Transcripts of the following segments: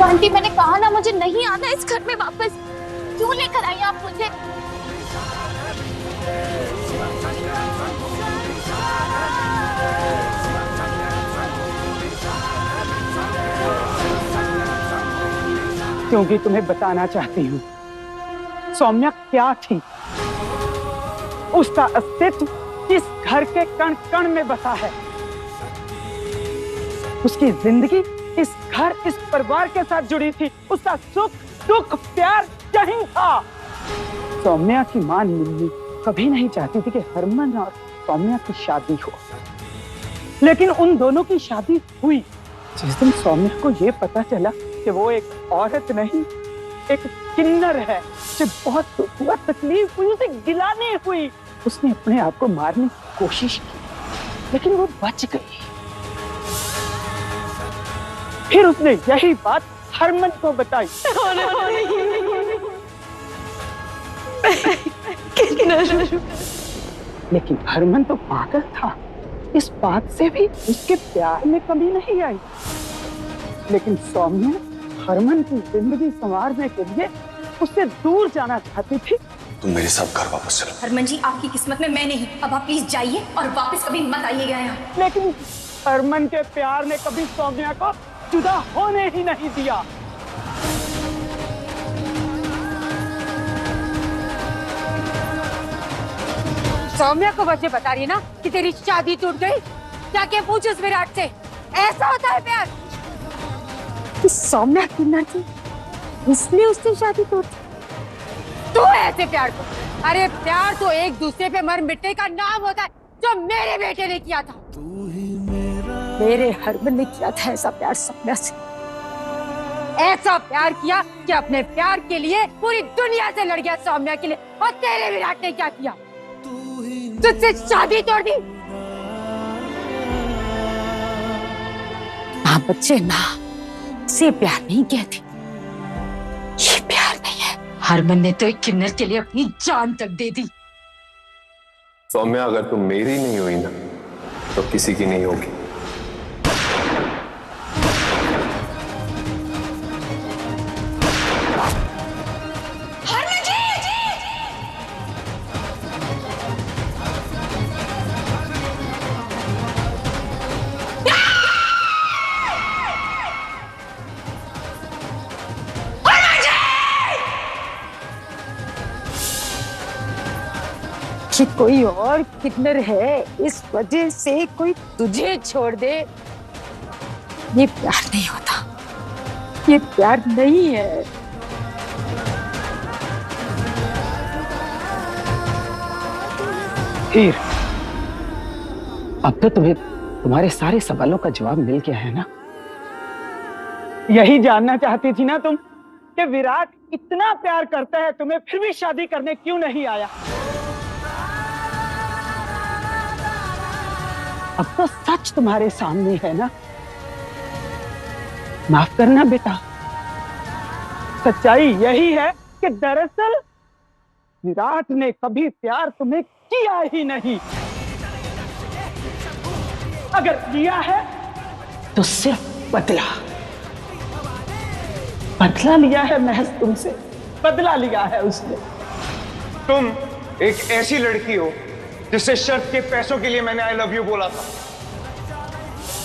Aunty मैंने कहा ना मुझे नहीं आना इस घर में वापस। क्यों लेकर आई आप मुझे? क्योंकि तुम्हें बताना चाहती हूँ सौम्या क्या थी। उसका अस्तित्व इस घर के कण कण में बसा है। उसकी जिंदगी इस घर इस परिवार के साथ जुड़ी थी। उसका सुख दुख प्यार यहीं था। सौम्या की मां मिल्ली कभी नहीं चाहती थी कि हरमन और सौम्या की शादी हो, लेकिन उन दोनों की शादी हुई। जिस दिन सौम्या को यह पता चला कि वो एक औरत नहीं एक किन्नर है, उसे बहुत दुख हुआ, तकलीफ हुई, उसे गिलानी हुई। उसने अपने आप को मारने की कोशिश की, लेकिन वो बच गई। फिर उसने यही बात हरमन को बताई। लेकिन हरमन तो पागल था। इस बात से भी उसके प्यार में कमी नहीं आई। लेकिन सौम्या हरमन की जिंदगी संवारने के लिए उससे दूर जाना चाहती थी। तुम मेरे साथ घर वापस चलो। हरमन जी आपकी किस्मत में मैं नहीं, अब आप प्लीज जाइए और वापस कभी मत आइएगा यहाँ। लेकिन हरमन के प्यार ने कभी सौम्या को जुदा होने ही नहीं दिया। सौम्या को बच्चे बता रही है ना कि तेरी शादी टूट गई। जाके पूछ उस विराट से, ऐसा होता है प्यार? सौम्या किन्नर थी इसलिए उसकी शादी टूट। तू ऐसे प्यार को, अरे प्यार तो एक दूसरे पे मर मिटने का नाम होता है, जो मेरे बेटे ने किया था। मेरे हरमन ने किया था ऐसा प्यार सौम्या से। ऐसा प्यार किया कि अपने प्यार के लिए पूरी दुनिया से लड़ गया सौम्या के लिए। और तेरे विराट ने क्या किया? तुझसे शादी तोड़ दी। हाँ बच्चे ना, इसे प्यार नहीं कहती, ये प्यार नहीं है। हरमन ने तो एक किन्नर के लिए अपनी जान तक दे दी। सौम्या अगर तुम मेरी नहीं हुई ना तो किसी की नहीं होगी। कि कोई और किन्नर है इस वजह से कोई तुझे छोड़ दे, ये प्यार नहीं होता, ये प्यार नहीं है। हीर, अब तो तुम्हें तुम्हारे सारे सवालों का जवाब मिल गया है ना। यही जानना चाहती थी ना तुम कि विराट इतना प्यार करता है तुम्हें, फिर भी शादी करने क्यों नहीं आया। अब तो सच तुम्हारे सामने है ना। माफ करना बेटा, सच्चाई यही है कि दरअसल विराट ने कभी प्यार तुम्हें किया ही नहीं। अगर किया है तो सिर्फ बदला लिया है, महज तुमसे बदला लिया है उसने। तुम एक ऐसी लड़की हो जिससे शर्त के पैसों के लिए मैंने आई लव यू बोला था।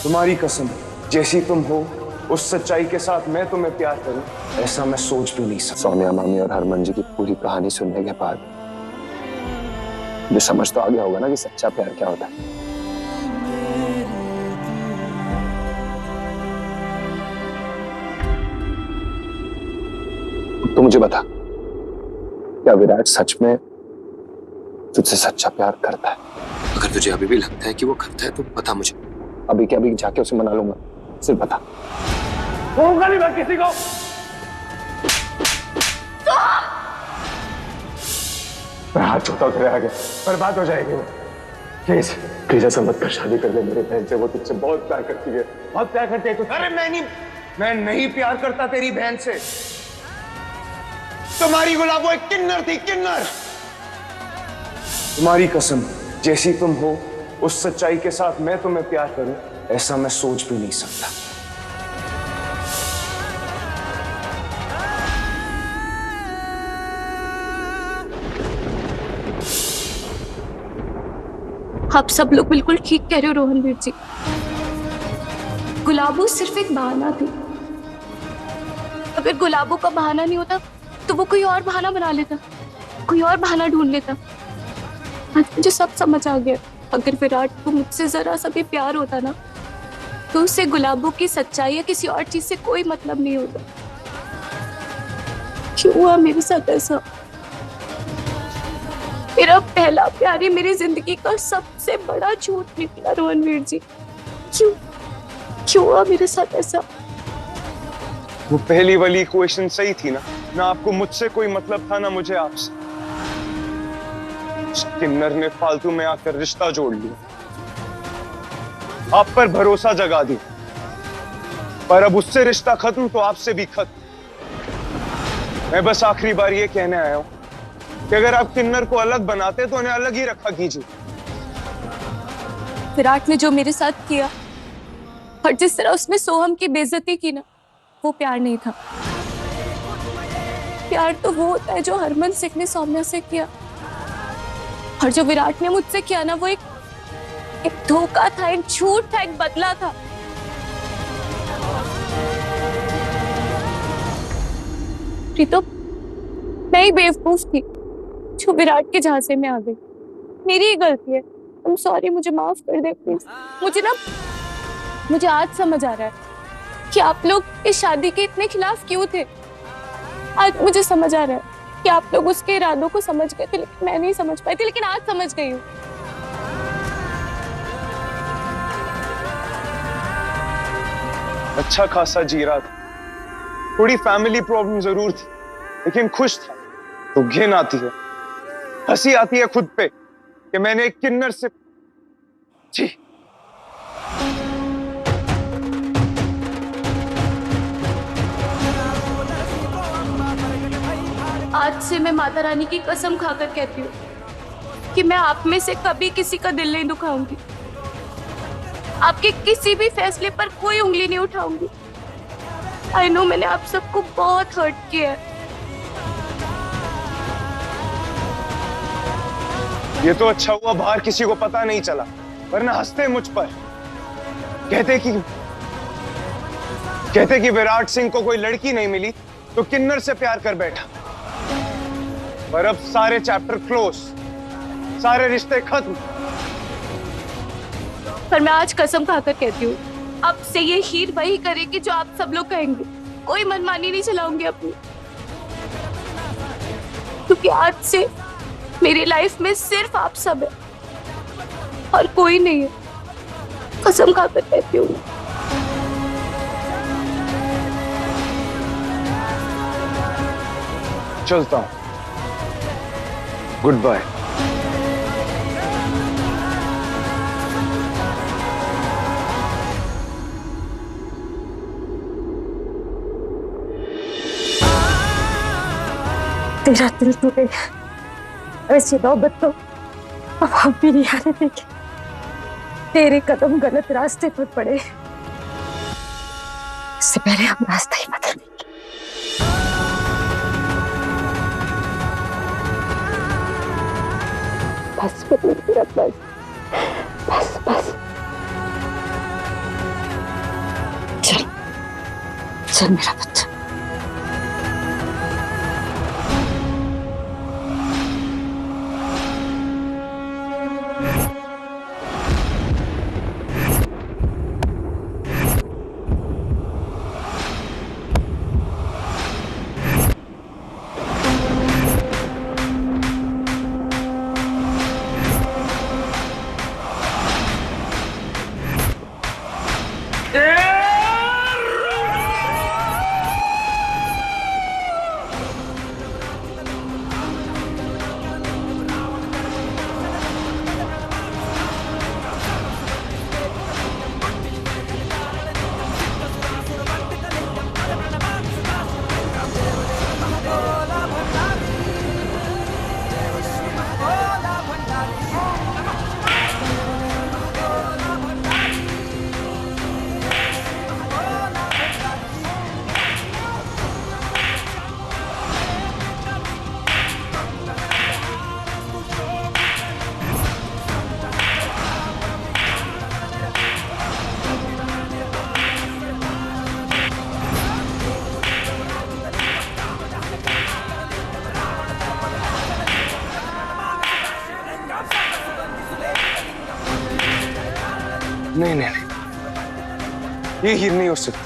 तुम्हारी कसम, जैसी तुम हो उस सच्चाई के साथ मैं तुम्हें प्यार करूं, ऐसा मैं सोच भी नहीं सकता। सौम्या मामी और हरमन जी की पूरी कहानी सुनने के बाद मुझे समझ तो आ गया होगा ना कि सच्चा प्यार क्या होता है। तो मुझे बता, क्या विराट सच में तुझसे सच्चा प्यार करता है? अगर तुझे अभी भी लगता है कि वो करता है तो बता मुझे। अभी क्या अभी जाके उसे मना लूंगा, सिर्फ बता। होगा नहीं मैं किसी को। मैं हाथ छूता तेरे आगे, बर्बाद हो जाएगी वो। प्लीज प्लीज ऐसा मत कर, शादी कर ले मेरे बहन से, वो तुझसे बहुत प्यार करती है, बहुत प्यार करती है तू। अरे मैं नहीं प्यार करता तेरी बहन से। तुम्हारी गुलाब वो एक किन्नर थी, किन्नर। तुम्हारी कसम, जैसी तुम हो उस सच्चाई के साथ मैं तुम्हें प्यार करूं, ऐसा मैं सोच भी नहीं सकता। आप सब लोग बिल्कुल ठीक कह रहे हो रोहनवीर जी। गुलाबो सिर्फ एक बहाना थी। अगर गुलाबो का बहाना नहीं होता तो वो कोई और बहाना बना लेता, कोई और बहाना ढूंढ लेता। आज मुझे सब समझ आ गया। अगर विराट को मुझसे जरा सा भी प्यार होता ना तो उसे गुलाबो की सच्चाई या किसी और चीज से कोई मतलब नहीं होता। क्यों हुआ मेरे साथ ऐसा? मेरा पहला प्यार ही मेरी जिंदगी का सबसे बड़ा झूठ निकला रोहनवीर जी। क्यों हुआ मेरे साथ ऐसा? वो पहली वाली क्वेश्चन सही थी ना आपको मुझसे कोई मतलब था ना मुझे आपसे। किन्नर ने फालतू में आकर रिश्ता जोड़ लिया, आप पर भरोसा जगा दिया, पर अब उससे रिश्ता खत्म तो आपसे भी खत्म। मैं बस आखिरी बार ये कहने आया हूं कि अगर आप किन्नर को अलग बनाते तो उन्हें अलग ही रखा कीजिए। विराट ने जो मेरे साथ किया और जिस तरह उसने सोहम की बेइज्जती की ना, वो प्यार नहीं था। प्यार तो वो होता है जो हरमन सिंह ने सौम्या से किया, और जो विराट ने मुझसे किया ना वो एक धोखा था, एक झूठ था, एक बदला था। प्रीतो, मैं ही बेवकूफ थी जो विराट के झांसे में आ गई। मेरी ही गलती है। I'm sorry, मुझे माफ कर दे प्लीज। मुझे आज समझ आ रहा है कि आप लोग इस शादी के इतने खिलाफ क्यों थे। आज मुझे समझ आ रहा है कि आप लोग उसके इरादों को समझ गए थे, लेकिन मैं नहीं समझ पाई थी, लेकिन आज समझ गई हूँ। अच्छा खासा जी रहा था, थोड़ी फैमिली प्रॉब्लम जरूर थी, लेकिन खुश था। तो घिन आती है, हंसी आती है खुद पे कि मैंने एक किन्नर से जी। आज से मैं माता रानी की कसम खाकर कहती हूँ कि मैं आप में से कभी किसी का दिल नहीं दुखाऊंगी। आपके किसी भी फैसले पर कोई उंगली नहीं उठाऊंगी। आई नो मैंने आप सबको बहुत हर्ट किया है। ये तो अच्छा हुआ बाहर किसी को पता नहीं चला, वरना हंसते मुझ पर। कहते कि विराट सिंह को कोई लड़की नहीं मिली तो किन्नर से प्यार कर बैठा। पर अब सारे चैप्टर क्लोज, सारे रिश्ते खत्म। पर मैं आज कसम खाकर कहती हूँ, अब से ये हीर वही करेगी जो आप सब लोग कहेंगे। कोई मनमानी नहीं चलाऊंगी अपनी, क्योंकि आज से मेरी लाइफ में सिर्फ आप सब है और कोई नहीं है। कसम खाकर कहती हूँ। चलता हूं, गुड बाय। तेरा दिल टूटे, ऐसी नौबत तो अब हम भी नहीं आने देंगे। तेरे कदम गलत रास्ते पर पड़े, इससे पहले हम रास्ता ही बदल देंगे। बस बस बस बस, चल चल मेरा बच्चा। नहीं नहीं नहीं, ये हीर नहीं हो सकती।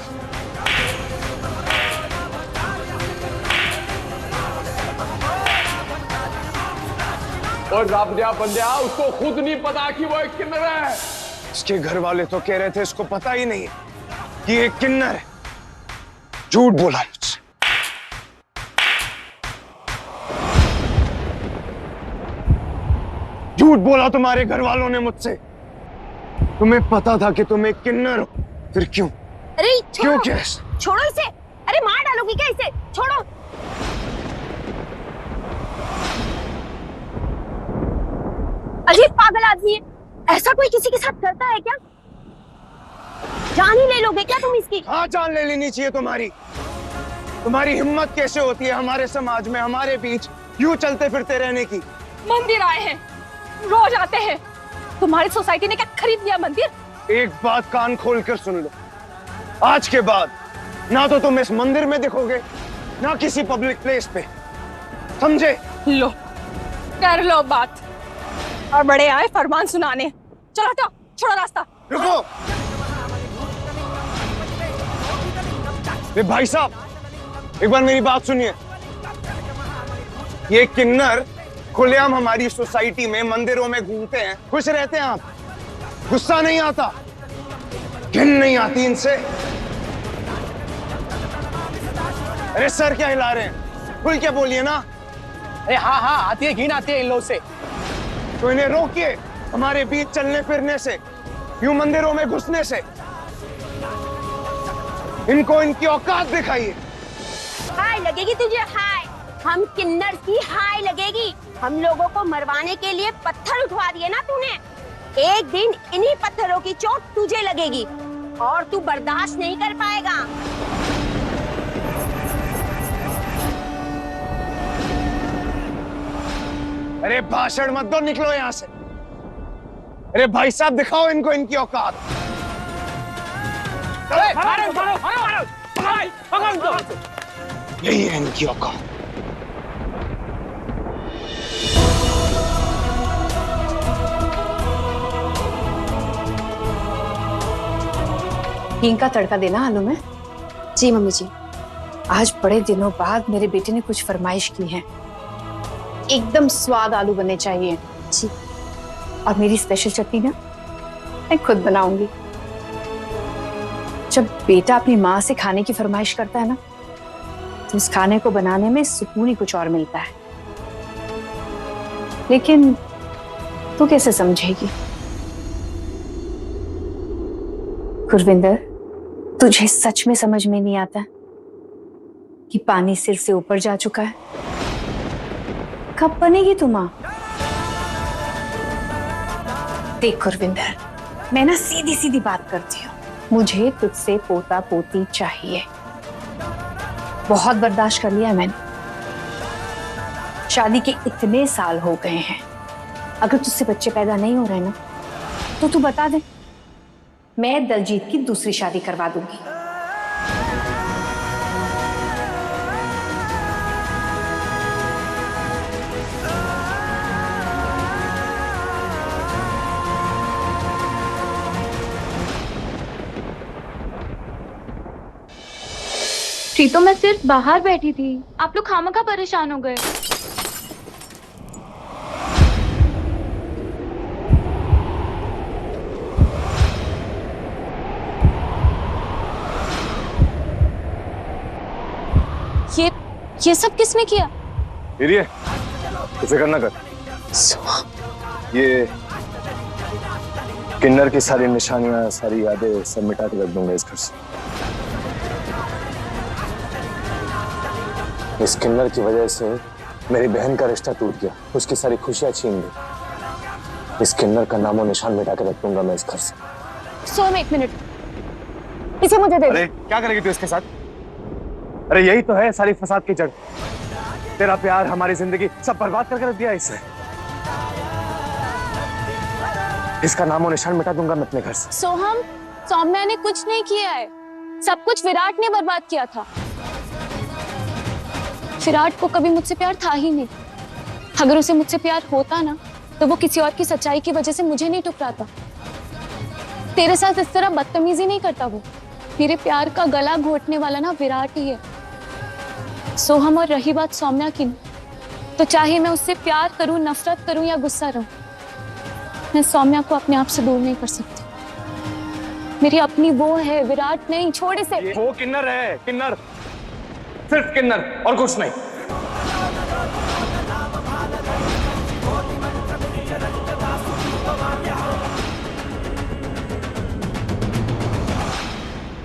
और रब दिया बंदिया, उसको खुद नहीं पता कि वो एक किन्नर है। इसके घर वाले तो कह रहे थे इसको पता ही नहीं है कि ये किन्नर है। झूठ बोला मुझसे। झूठ बोला तुम्हारे घर वालों ने मुझसे। तुम्हें पता था कि तुम एक किन्नर हो, फिर क्यों? अरे क्यों क्या ऐसा? छोड़ो इसे। अरे मार डालोगी क्या इसे? छोड़ो। अजीब पागल आदमी है, ऐसा कोई किसी के साथ करता है क्या? जान ही ले लोगे क्या तुम इसकी? हाँ, जान ले लेनी चाहिए तुम्हारी। तुम्हारी हिम्मत कैसे होती है हमारे समाज में, हमारे बीच यूं चलते फिरते रहने की? मंदिर आए हैं, रोज आते हैं। तुम्हारी सोसाइटी ने क्या खरीद लिया मंदिर? एक बात कान खोल कर सुन लो, आज के बाद ना तो तुम इस मंदिर में दिखोगे, ना किसी पब्लिक प्लेस पे, समझे? लो कर लो बात, और बड़े आए फरमान सुनाने। चलो हटो, छोड़ो रास्ता। रुको। ए भाई साहब, एक बार मेरी बात सुनिए। ये किन्नर खुलेआम हमारी सोसाइटी में मंदिरों में घूमते हैं, खुश रहते हैं। आप गुस्सा नहीं आता, घिन नहीं आती इनसे? अरे सर क्या हिला रहे हैं? खुल के बोलिए ना। अरे हाँ हाँ, आती है, घिन आती है इन लोगों से। तो इन्हें रोकिए हमारे बीच चलने फिरने से, यूं मंदिरों में घुसने से। इनको इनकी औकात दिखाइए। हाय लगेगी तुझे, हाय। हम किन्नर की हाय लगेगी। हम लोगों को मरवाने के लिए पत्थर उठवा दिए ना तूने। एक दिन इन्हीं पत्थरों की चोट तुझे लगेगी और तू बर्दाश्त नहीं कर पाएगा। अरे भाषण मत दो, निकलो यहाँ से। अरे भाई साहब, दिखाओ इनको इनकी औकात। यही है इनकी औकात। हींग का तड़का देना आलू में। जी मम्मी जी। आज बड़े दिनों बाद मेरे बेटे ने कुछ फरमाइश की है। एकदम स्वाद आलू बनने चाहिए। जी। और मेरी स्पेशल चटनी ना मैं खुद बनाऊंगी। जब बेटा अपनी माँ से खाने की फरमाइश करता है ना, तो उस खाने को बनाने में सुकून ही कुछ और मिलता है। लेकिन तू कैसे समझेगी गुरविंदर? तुझे सच में समझ में नहीं आता कि पानी सिर से ऊपर जा चुका है। कब बनेगी तू मां? देख गुरविंदर, मैं ना सीधी सीधी बात करती हूँ। मुझे तुझसे पोता पोती चाहिए। बहुत बर्दाश्त कर लिया मैंने। शादी के इतने साल हो गए हैं, अगर तुझसे बच्चे पैदा नहीं हो रहे ना, तो तू बता दे, मैं दलजीत की दूसरी शादी करवा दूंगी। तो मैं सिर्फ बाहर बैठी थी, आप लोग खामखा परेशान हो गए। ये सब किसने किया? फिर फिक्र न कर। ये किन्नर की सारी निशानियां, सारी यादें सब मिटा के रख दूंगा इस घर से। इस किन्नर की वजह से मेरी बहन का रिश्ता टूट गया, उसकी सारी खुशियां छीन ली। इस किन्नर का नामो निशान मिटा के रख दूंगा मैं इस घर से। सोम, एक मिनट, इसे मुझे दे दो। अरे क्या करेगी तू इसके साथ? अरे यही तो है सारी फसाद की जड़। तेरा प्यार, हमारी जिंदगी सब बर्बाद करके रख दिया इससे। इसका नामो निशान मिटा दूंगा मैं अपने घर से। सोहम, सौम्या ने कुछ नहीं किया है, सब कुछ विराट ने बर्बाद किया था। विराट को कभी मुझसे प्यार था ही नहीं। अगर उसे मुझसे प्यार होता ना, तो वो किसी और की सच्चाई की वजह से मुझे नहीं ठुकराता। तेरे साथ इस तरह बदतमीजी नहीं करता वो। मेरे प्यार का गला घोटने वाला ना विराट ही है। सोहम, और रही बात सौम्या की, तो चाहे मैं उससे प्यार करूं, नफरत करूं या गुस्सा रहूं, मैं सौम्या को अपने आप से दूर नहीं कर सकती। मेरी अपनी वो है, विराट नहीं। छोड़ इसे। वो किन्नर है, किन्नर, सिर्फ किन्नर और कुछ नहीं।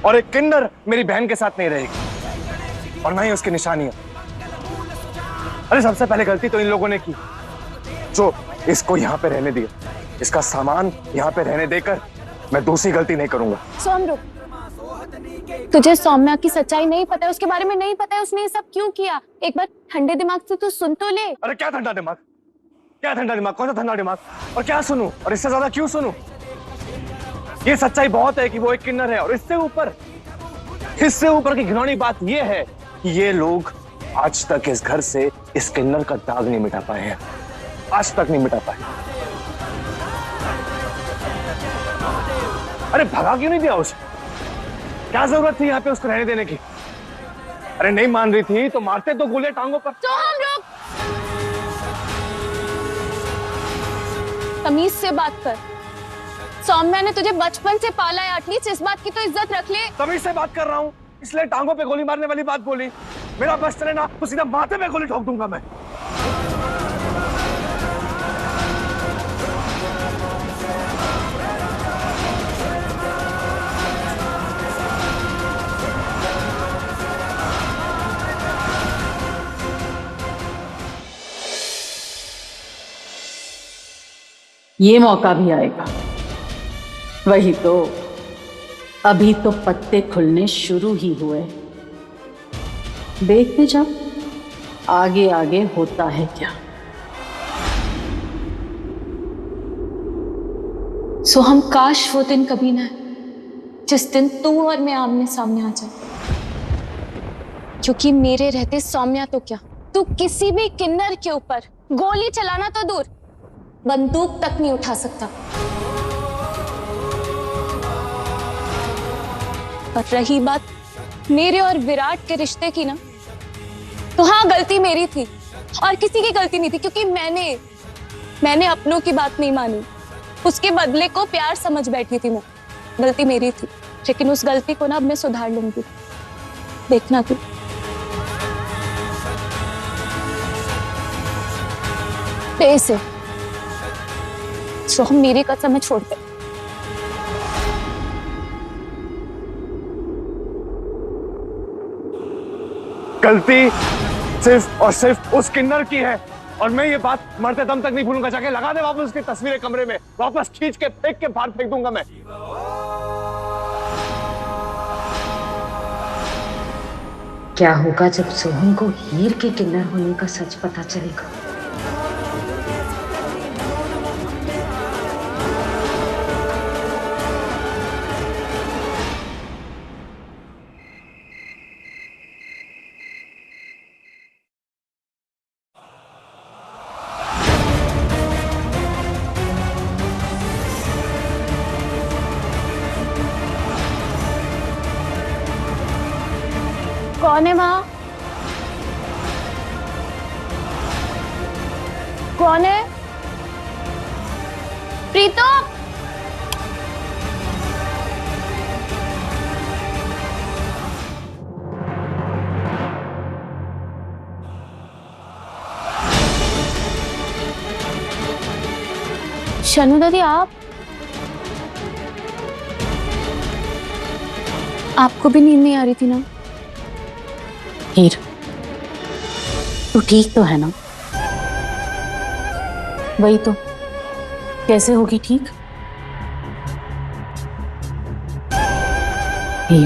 और एक किन्नर मेरी बहन के साथ नहीं रहेगी, और ना ही उसकी निशानियां। अरे सबसे पहले गलती तो इन लोगों ने की जो इसको यहाँ पे रहने दिया। इसका सामान यहाँ पे रहने देकर मैं दूसरी गलती नहीं करूंगा। सोम, रुक। तुझे सौम्या की सच्चाई नहीं पता है, उसके बारे में नहीं पता है उसने ये सब क्यों किया। एक बार ठंडे दिमाग से तू सुन तो ले। अरे क्या ठंडा दिमाग, क्या ठंडा दिमाग, कौन सा ठंडा दिमाग, और क्या सुनूं, और इससे ज्यादा क्यों सुनूं? ये सच्चाई बहुत है कि वो एक किन्नर है, और इससे ऊपर की घिनौनी बात ये है कि ये लोग आज तक इस घर से इस किन्नर का दाग नहीं मिटा पाए हैं, आज तक नहीं मिटा पाए। अरे भगा क्यों नहीं दिया उसे? क्या जरूरत थी यहाँ पे उसको रहने देने की? अरे नहीं मान रही थी तो मारते तो गोले टांगों पर। तो हम लोग तमीज से बात कर। सौम्या ने तुझे बचपन से पाला है, एटलीस्ट इस बात की तो इज्जत रख ले। तमीज से बात कर रहा हूँ, इसलिए टांगों पे गोली मारने वाली बात बोली। मेरा बस चले ना तो सीधा माथे पे गोली ठोक दूंगा मैं। ये मौका भी आएगा। वही तो, अभी तो पत्ते खुलने शुरू ही हुए। देखते जाओ आगे आगे होता है क्या। सो हम काश वो दिन कभी ना आए जिस दिन तू और मैं आमने सामने आ जाए। क्योंकि मेरे रहते सौम्या तो क्या, तू किसी भी किन्नर के ऊपर गोली चलाना तो दूर, बंदूक तक नहीं उठा सकता। और रही बात मेरे और विराट के रिश्ते की ना, तो हाँ गलती मेरी थी और किसी की गलती नहीं थी, क्योंकि मैंने अपनों की बात नहीं मानी। उसके बदले को प्यार समझ बैठी थी मैं। गलती मेरी थी, लेकिन उस गलती को ना अब मैं सुधार लूंगी। देखना तू। ऐसे सोहम, मेरी कसम है, छोड़ दे। गलती सिर्फ और सिर्फ उस किन्नर की है, और मैं ये बात मरते दम तक नहीं भूलूंगा। जाके लगा दे वापस उसकी तस्वीरें कमरे में, वापस खींच के फेंक के बाहर फेंक दूंगा मैं। क्या होगा जब सोहम को हीर के किन्नर होने का सच पता चलेगा? कौन है वहां? कौन है? प्रीतम! शनु दादी, आपको भी नींद नहीं आ रही थी ना? हीर, तू ठीक तो है ना? वही तो, कैसे होगी ठीक?